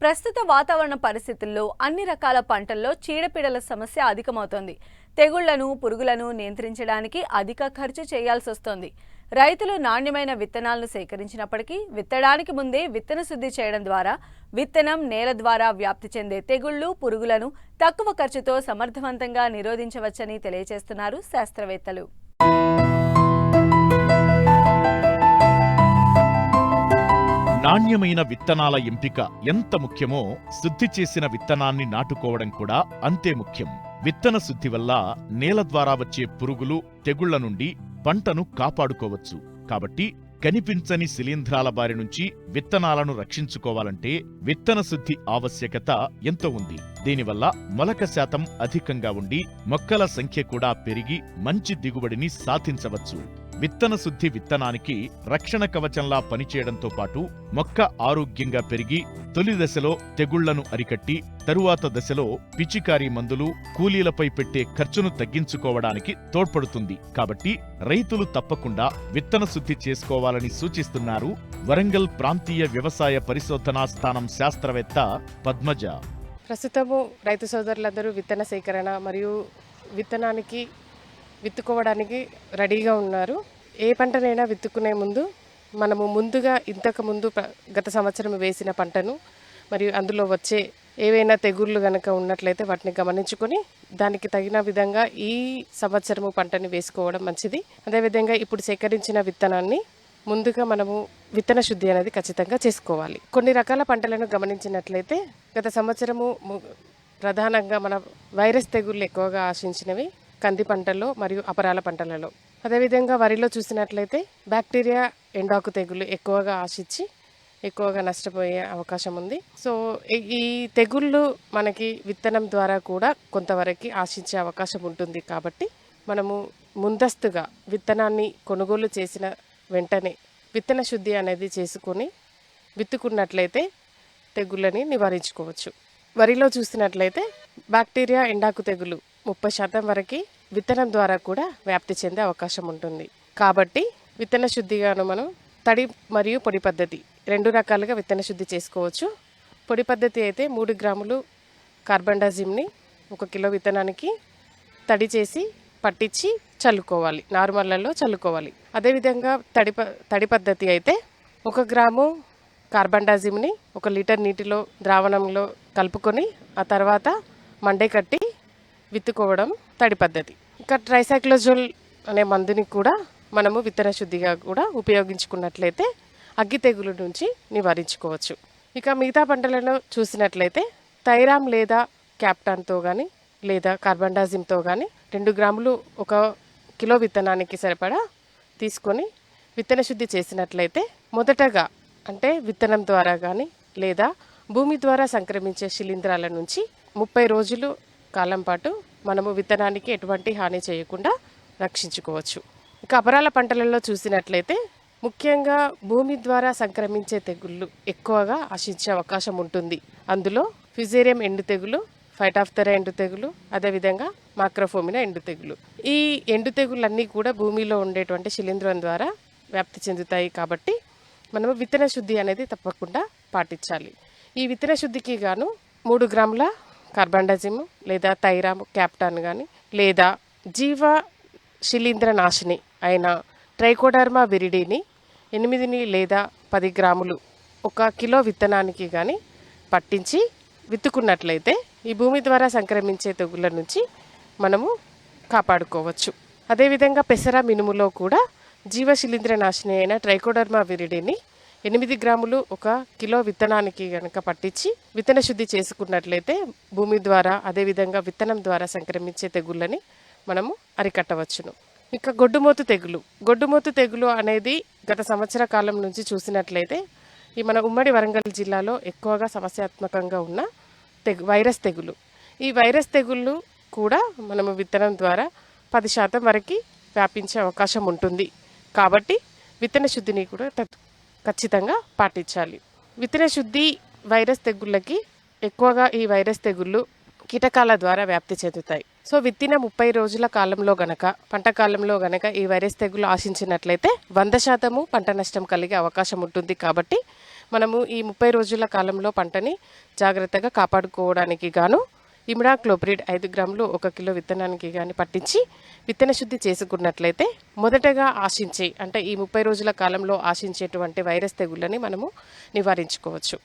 ప్రస్తుత వాతావరణ పరిస్థితుల్లో అన్ని రకాల పంటల్లో చీడపీడల సమస్య అధికమవుతోంది. తెగుళ్లను, పురుగులను నియంత్రించడానికి అధిక ఖర్చు చేయాల్సి వస్తోంది. రైతులు నాణ్యమైన విత్తనాలను సేకరించినప్పటికీ విత్తడానికి ముందే విత్తన శుద్ధి చేయడం ద్వారా విత్తనం నేల ద్వారా వ్యాప్తి చెందే తెగుళ్లు, పురుగులను తక్కువ ఖర్చుతో సమర్థవంతంగా నిరోధించవచ్చని తెలియజేస్తున్నారు శాస్త్రవేత్తలు. నాణ్యమైన విత్తనాల ఎంపిక ఎంత ముఖ్యమో శుద్ధి చేసిన విత్తనాన్ని నాటుకోవడం కూడా అంతే ముఖ్యం. విత్తన శుద్ధి వల్ల నేల ద్వారా వచ్చే పురుగులు, తెగుళ్ల నుండి పంటను కాపాడుకోవచ్చు. కాబట్టి కనిపించని శిలీంధ్రాల బారి నుంచి విత్తనాలను రక్షించుకోవాలంటే విత్తన శుద్ధి ఆవశ్యకత ఎంతో ఉంది. దీనివల్ల మొలక శాతం అధికంగా ఉండి మొక్కల సంఖ్య కూడా పెరిగి మంచి దిగుబడిని సాధించవచ్చు. విత్తన శుద్ధి విత్తనానికి రక్షణ కవచంలా పనిచేయడంతో పాటు మొక్క ఆరోగ్యంగా పెరిగి తొలి దశలో తెగుళ్లను అరికట్టి తరువాత దశలో పిచికారీ మందులు, కూలీలపై పెట్టే ఖర్చును తగ్గించుకోవడానికి తోడ్పడుతుంది. కాబట్టి రైతులు తప్పకుండా విత్తన శుద్ధి చేసుకోవాలని సూచిస్తున్నారు వరంగల్ ప్రాంతీయ వ్యవసాయ పరిశోధనా స్థానం శాస్త్రవేత్త పద్మజ. ప్రస్తుతము రైతు సోదరులందరూ విత్తన సేకరణ మరియు విత్తనానికి విత్తుకోవడానికి రెడీగా ఉన్నారు. ఏ పంటనైనా విత్తుకునే ముందు మనము ముందుగా ఇంతకుముందు గత సంవత్సరం వేసిన పంటను మరియు అందులో వచ్చే ఏవైనా తెగుళ్ళు కనుక ఉన్నట్లయితే వాటిని గమనించుకొని దానికి తగిన విధంగా ఈ సంవత్సరము పంటని వేసుకోవడం మంచిది. అదేవిధంగా ఇప్పుడు సేకరించిన విత్తనాన్ని ముందుగా మనము విత్తన శుద్ధి అనేది ఖచ్చితంగా చేసుకోవాలి. కొన్ని రకాల పంటలను గమనించినట్లయితే గత సంవత్సరము ప్రధానంగా మన వైరస్ తెగుళ్ళు ఎక్కువగా ఆశించినవి కంది పంటల్లో మరియు అపరాల పంటలలో. అదేవిధంగా వరిలో చూసినట్లయితే బ్యాక్టీరియా ఎండాకు తెగులు ఎక్కువగా ఆశించి ఎక్కువగా నష్టపోయే అవకాశం ఉంది. సో ఈ తెగుళ్ళు మనకి విత్తనం ద్వారా కూడా కొంతవరకు ఆశించే అవకాశం ఉంటుంది. కాబట్టి మనము ముందస్తుగా విత్తనాన్ని కొనుగోలు చేసిన వెంటనే విత్తన శుద్ధి అనేది చేసుకొని విత్తుకున్నట్లయితే తెగుళ్ళని నివారించుకోవచ్చు. వరిలో చూసినట్లయితే బ్యాక్టీరియా ఎండాకు తెగులు 30% వరకు విత్తనం ద్వారా కూడా వ్యాప్తి చెందే అవకాశం ఉంటుంది. కాబట్టి విత్తన శుద్ధిగాను మనం తడి మరియు పొడి పద్ధతి 2 రకాలుగా విత్తన శుద్ధి చేసుకోవచ్చు. పొడి పద్ధతి అయితే 3 గ్రాములు కార్బండాజిమ్ని 1 కిలో విత్తనానికి తడి చేసి పట్టించి చల్లుకోవాలి, నార్మల్లలో చల్లుకోవాలి. అదేవిధంగా తడి పద్ధతి అయితే 1 గ్రాము కార్బండాజిమ్ని 1 లీటర్ నీటిలో ద్రావణంలో కలుపుకొని ఆ తర్వాత మండే కట్టి విత్తుకోవడం తడి పద్ధతి. ఇంకా ట్రైసైక్లోజోల్ అనే మందుని కూడా మనము విత్తన శుద్ధిగా కూడా ఉపయోగించుకున్నట్లయితే అగ్గి తెగులు నుంచి నివారించుకోవచ్చు. ఇక మిగతా పంటలను చూసినట్లయితే థైరామ్ లేదా క్యాప్టాన్తో కానీ లేదా కార్బండాజిమ్తో కానీ 2 గ్రాములు 1 కిలో విత్తనానికి సరిపడా తీసుకొని విత్తన శుద్ధి చేసినట్లయితే మొదటగా అంటే విత్తనం ద్వారా కానీ లేదా భూమి ద్వారా సంక్రమించే శిలీంధ్రాల నుంచి 30 రోజులు కాలం పాటు మనము విత్తనానికి ఎటువంటి హాని చేయకుండా రక్షించుకోవచ్చు. ఇక అపరాల పంటలలో చూసినట్లయితే ముఖ్యంగా భూమి ద్వారా సంక్రమించే తెగుళ్ళు ఎక్కువగా ఆశించే అవకాశం ఉంటుంది. అందులో ఫిజేరియం ఎండు తెగులు, ఫైటాఫ్థరా ఎండు తెగులు, అదేవిధంగా మాక్రోఫోమినా ఎండు తెగులు. ఈ ఎండు తెగుళ్ళన్నీ కూడా భూమిలో ఉండేటువంటి శిలీంధ్రం ద్వారా వ్యాప్తి చెందుతాయి. కాబట్టి మనము విత్తన శుద్ధి అనేది తప్పకుండా పాటించాలి. ఈ విత్తన శుద్ధికి గాను 3 గ్రాముల కార్బండాజిమ్ లేదా థైరామ్ క్యాప్టాన్ కానీ లేదా జీవ శిలీంద్ర నాశిని అయిన ట్రైకోడర్మా విరిడిని 8 లేదా 10 గ్రాములు 1 కిలో విత్తనానికి కానీ పట్టించి విత్తుకున్నట్లయితే ఈ భూమి ద్వారా సంక్రమించే తెగుళ్ళ నుంచి మనము కాపాడుకోవచ్చు. అదేవిధంగా పెసర మినుములో కూడా జీవ శిలీంద్ర నాశిని అయిన ట్రైకోడర్మా విరిడిని 8 గ్రాములు 1 కిలో విత్తనానికి కనుక పట్టించి విత్తన శుద్ధి చేసుకున్నట్లయితే భూమి ద్వారా అదేవిధంగా విత్తనం ద్వారా సంక్రమించే తెగుళ్ళని మనము అరికట్టవచ్చును. ఇక గొడ్డుమోతు తెగులు అనేది గత సంవత్సర కాలం నుంచి చూసినట్లయితే ఈ మన ఉమ్మడి వరంగల్ జిల్లాలో ఎక్కువగా సమస్యాత్మకంగా ఉన్న వైరస్ తెగులు. ఈ వైరస్ తెగుళ్ళు కూడా మనము విత్తనం ద్వారా 10% వరకు వ్యాపించే అవకాశం ఉంటుంది. కాబట్టి విత్తన శుద్ధిని కూడా ఖచ్చితంగా పాటించాలి. విత్తన శుద్ధి వైరస్ తెగుళ్ళకి ఎక్కువగా ఈ వైరస్ తెగుళ్ళు కీటకాల ద్వారా వ్యాప్తి చెందుతాయి. సో విత్తిన 30 రోజుల కాలంలో గనక పంట కాలంలో గనక ఈ వైరస్ తెగులు ఆశించినట్లయితే 100% పంట నష్టం కలిగే అవకాశం ఉంటుంది. కాబట్టి మనము ఈ 30 రోజుల కాలంలో పంటని జాగ్రత్తగా కాపాడుకోవడానికి గాను ఇమిడాక్లోప్రిడ్ 5 గ్రాములు 1 కిలో విత్తనానికి కానీ పట్టించి విత్తన శుద్ధి చేసుకున్నట్లయితే మొదటగా ఆశించే అంటే ఈ 30 రోజుల కాలంలో ఆశించేటువంటి వైరస్ తెగుళ్ళని మనము నివారించుకోవచ్చు.